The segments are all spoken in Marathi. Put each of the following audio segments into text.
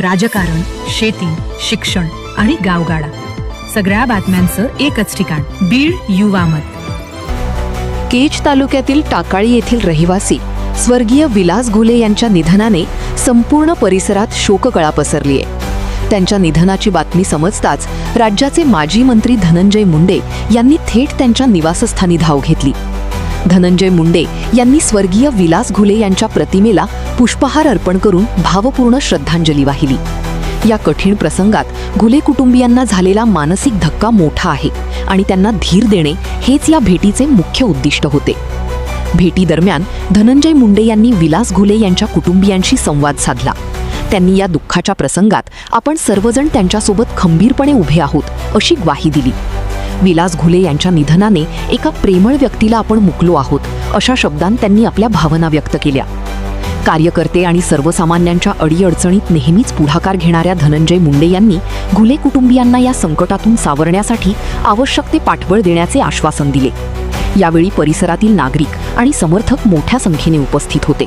राजकारण, शेती, शिक्षण आणि गावगाडा, सगळ्या बातम्यांचं एकच ठिकाण, बीड युवा मत. केज तालुक्यातील टाकाळी येथील रहिवासी स्वर्गीय विलास घुले यांच्या निधनाने संपूर्ण परिसरात शोककळा पसरली आहे. त्यांच्या निधनाची बातमी समजताच राज्याचे माजी मंत्री धनंजय मुंडे यांनी थेट त्यांच्या निवासस्थानी धाव घेतली. धनंजय मुंडे यांनी स्वर्गीय विलास घुले यांच्या प्रतिमेला पुष्पहार अर्पण करून भावपूर्ण श्रद्धांजली वाहिली. या कठीण प्रसंगात घुले कुटुंबियांना झालेला मानसिक धक्का मोठा आहे आणि त्यांना धीर देणे हेच या भेटीचे मुख्य उद्दिष्ट होते. भेटीदरम्यान धनंजय मुंडे यांनी विलास घुले यांच्या कुटुंबियांशी संवाद साधला. त्यांनी या दुःखाच्या प्रसंगात आपण सर्वजण त्यांच्यासोबत खंबीरपणे उभे आहोत अशी ग्वाही दिली. विलास घुले यांच्या निधनाने एका प्रेमळ व्यक्तीला आपण मुकलो आहोत अशा शब्दांत त्यांनी आपल्या भावना व्यक्त केल्या. कार्यकर्ते आणि सर्वसामान्यांच्या अडीअडचणीत नेहमीच पुढाकार घेणाऱ्या धनंजय मुंडे यांनी घुले कुटुंबियांना या संकटातून सावरण्यासाठी आवश्यक ते पाठबळ देण्याचे आश्वासन दिले. यावेळी परिसरातील नागरिक आणि समर्थक मोठ्या संख्येने उपस्थित होते.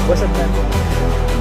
बसत नाही.